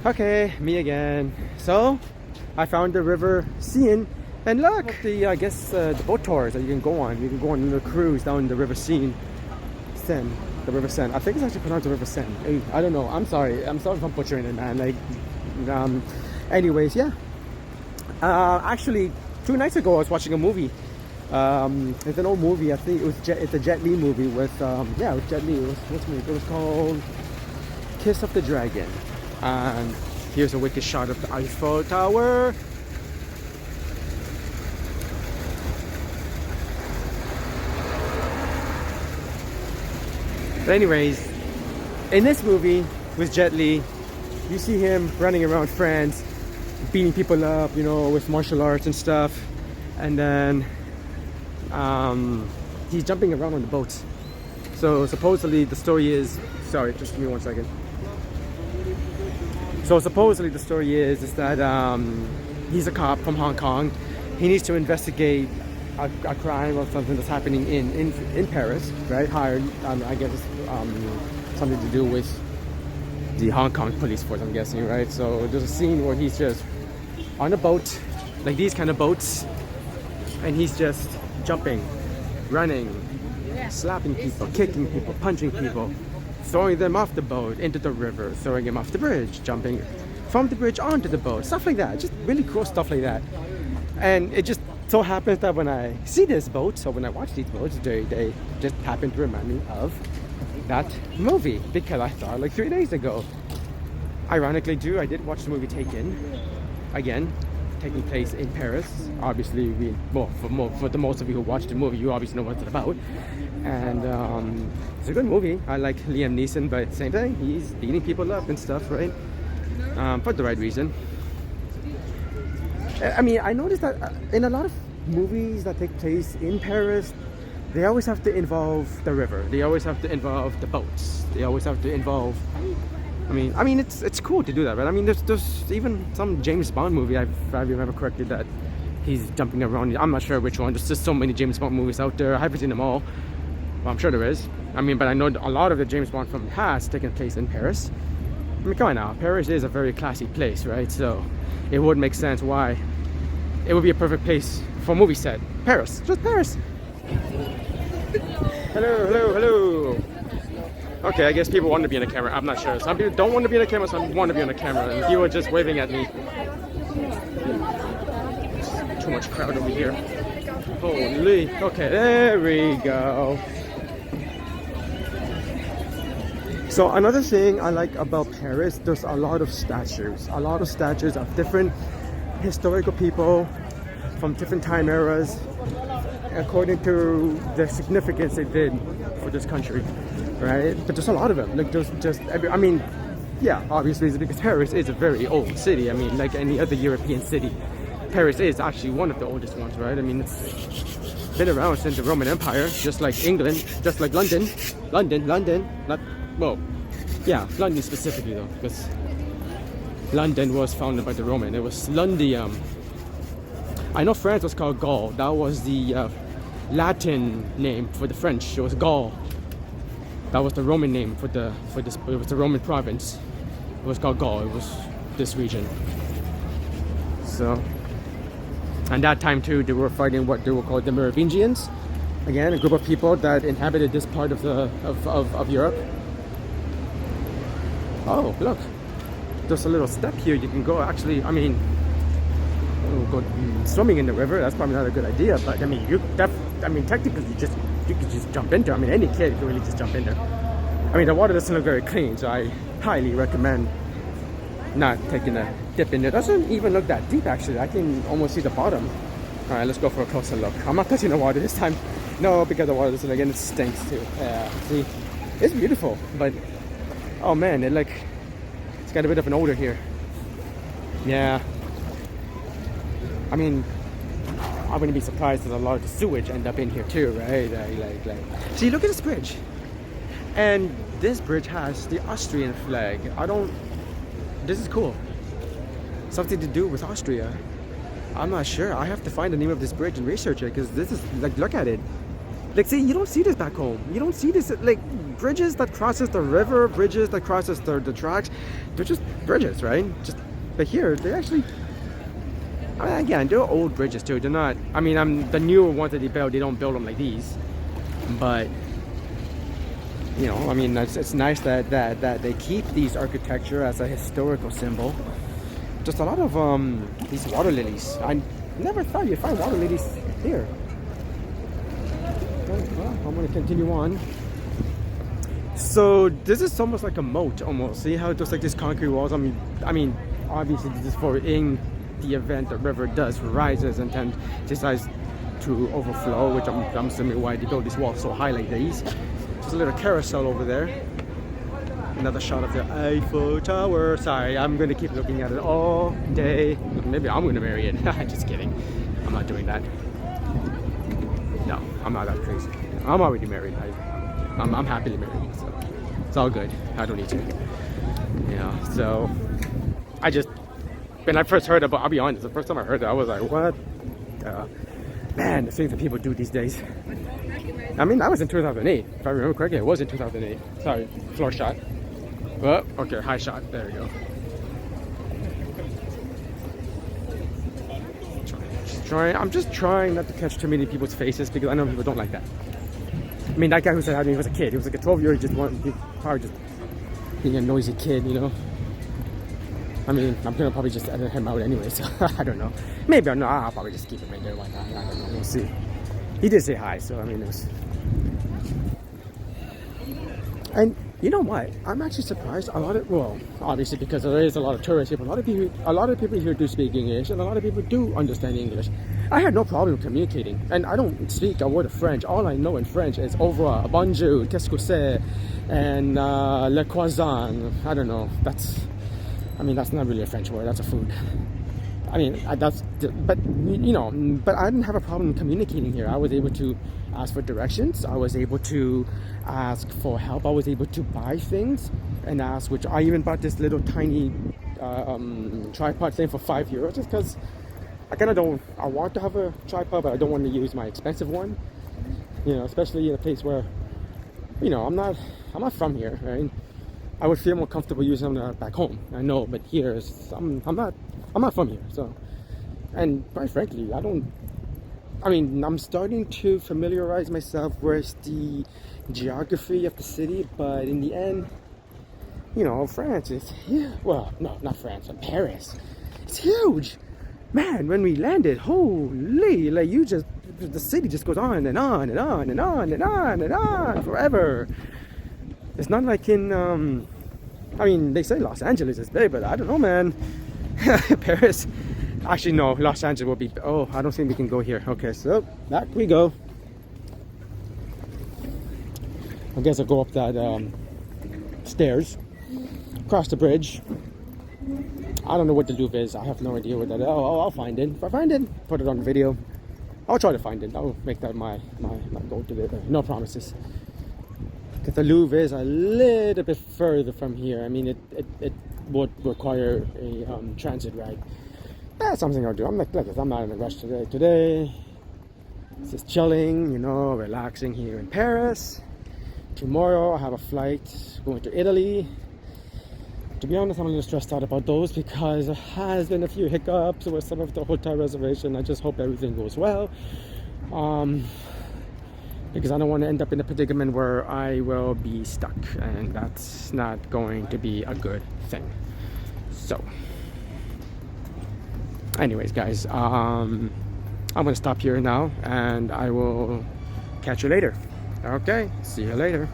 Okay, me again. So, I found the River Seine, and look, I guess the boat tours that you can go on. You can go on a little cruise down the River Seine, the River Seine. I think it's actually pronounced the River Seine. I don't know. I'm sorry. I'm sorry if I'm butchering it, man. Um, anyways, yeah. Actually, 2 nights ago I was watching a movie. It's an old movie. I think it's a Jet Li movie with with Jet Li. It was called Kiss of the Dragon. And here's a wicked shot of the Eiffel Tower. But anyways, in this movie with Jet Li, you see him running around France, beating people up, with martial arts and stuff. And then he's jumping around on the boats. So supposedly the story is, sorry, just give me 1 second. So supposedly the story is that he's a cop from Hong Kong. He needs to investigate a crime or something that's happening in Paris, right? Hired, I guess, something to do with the Hong Kong police force, I'm guessing, right? So there's a scene where he's just on a boat, like these kind of boats, and he's just jumping, running, slapping people, kicking people, punching people, throwing them off the boat into the river, throwing them off the bridge, jumping from the bridge onto the boat, stuff like that. Just really cool stuff like that. And it just so happens that when I see this boat, or when I watch these boats, they just happen to remind me of that movie, because I saw it like 3 days ago. Ironically too, I did watch the movie Taken, again, taking place in Paris. Obviously, for the most of you who watched the movie, you obviously know what it's about. And it's a good movie. I like Liam Neeson, but same thing, he's beating people up and stuff, right? For the right reason. I mean, I noticed that in a lot of movies that take place in Paris, they always have to involve the river. They always have to involve the boats. They always have to involve. I mean, it's cool to do that, right? I mean, there's even some James Bond movie, if I remember correctly, that he's jumping around. I'm not sure which one. There's just so many James Bond movies out there. I haven't seen them all. Well, I'm sure there is. I mean, but I know a lot of the James Bond film has taken place in Paris. I mean, come on now. Paris is a very classy place, right? So it would make sense why it would be a perfect place for a movie set. Paris. Just Paris. Hello. Okay, I guess people want to be in the camera. I'm not sure. Some people don't want to be in the camera, some want to be in the camera. And people are just waving at me. Too much crowd over here. Holy. Okay, there we go. So another thing I like about Paris, there's a lot of statues. A lot of statues of different historical people from different time eras, according to the significance they did for this country, right? But there's a lot of them. Like obviously it's because Paris is a very old city. I mean, like any other European city, Paris is actually one of the oldest ones, right? I mean, it's been around since the Roman Empire, just like England, just like London, London specifically though, because London was founded by the Roman. It was Lundium. I know France was called Gaul. That was the Latin name for the French. It was Gaul. That was the Roman name for this. It was the Roman province. It was called Gaul. It was this region. So, and that time too, they were fighting what they were called the Merovingians. Again, a group of people that inhabited this part of Europe. Oh, look. There's a little step here you can go. Actually, I mean, go swimming in the river. That's probably not a good idea. But I mean, technically, you could just jump in there. I mean, any kid could really just jump in there. I mean, the water doesn't look very clean, so I highly recommend not taking a dip in there. It doesn't even look that deep, actually. I can almost see the bottom. All right, let's go for a closer look. I'm not touching the water this time. No, because the water doesn't, again, it stinks too. See, it's beautiful, but oh man, it's got a bit of an odor here. Yeah. I mean, I wouldn't be surprised that a lot of the sewage end up in here too, right? See, look at this bridge. And this bridge has the Austrian flag. This is cool. Something to do with Austria. I'm not sure. I have to find the name of this bridge and research it, because this is, look at it. Like, see, you don't see this back home. You don't see this, like, bridges that crosses the river, bridges that crosses the tracks. They're just bridges, right? Just, but here, they actually, I mean, again, they're old bridges too. They're not, I mean, the newer ones that they build, they don't build them like these. But, you know, I mean, it's nice that they keep these architecture as a historical symbol. Just a lot of these water lilies. I never thought you'd find water lilies here. Well, I'm going to continue on. So this is almost like a moat, almost. See how it looks like these concrete walls? I mean, obviously this is for in the event the river does rises and then decides to overflow, which I'm assuming why they build these walls so high like these. There's a little carousel over there. Another shot of the Eiffel Tower. Sorry, I'm going to keep looking at it all day. Maybe I'm going to marry it. Just kidding. I'm not doing that. No, I'm not that crazy. I'm already married. I'm happily married, so it's all good. I don't need to. You know, so when I first heard about, I'll be honest, the first time I heard it, I was like, what? Man, the things that people do these days. I mean, that was in 2008. If I remember correctly, it was in 2008. Sorry, floor shot. Oh, okay, high shot. There we go. I'm just trying not to catch too many people's faces because I know people don't like that. I mean, that guy who said that to me was a kid. He was like a 12-year-old, probably just being a noisy kid, you know. I mean, I'm gonna probably just edit him out anyway, so I don't know. Maybe I'm not. I'll probably just keep him in there. Why not? I don't know. We'll see. He did say hi, so I mean, it was. And you know what? I'm actually surprised. Well, obviously because there is a lot of tourists here. A lot of people here do speak English, and a lot of people do understand English. I had no problem communicating, and I don't speak a word of French. All I know in French is au revoir, bonjour, qu'est-ce que c'est, and le croissant. I don't know. That's not really a French word. That's a food. I mean, but I didn't have a problem communicating here. I was able to ask for directions. I was able to ask for help. I was able to buy things and ask, which I even bought this little tiny tripod thing for €5 just because I want to have a tripod, but I don't want to use my expensive one. You know, especially in a place where, you know, I'm not from here, right? I would feel more comfortable using them back home. I know, but here, I'm not from here, so. And quite frankly, I'm starting to familiarize myself with the geography of the city, but in the end, you know, France is huge. Well, no, not France, but Paris. It's huge. Man, when we landed, holy, like the city just goes on and on and on and on and on and on forever. It's not like in, they say Los Angeles is big, but I don't know, man. Paris. Actually, no, Los Angeles will be, I don't think we can go here. Okay, so back we go. I guess I'll go up that stairs, cross the bridge. I don't know what the Louvre is. I have no idea what that is. I'll find it. If I find it, put it on the video. I'll try to find it. I'll make that my goal today. No promises. Because the Louvre is a little bit further from here. I mean, it would require a transit ride. That's something I'll do. I'm not in a rush today. Today, it's just chilling, you know, relaxing here in Paris. Tomorrow, I have a flight going to Italy. To be honest, I'm a little stressed out about those because there has been a few hiccups with some of the hotel reservation. I just hope everything goes well. Because I don't want to end up in a predicament where I will be stuck, and that's not going to be a good thing. So, anyways, guys, I'm gonna stop here now, and I will catch you later. Okay, see you later.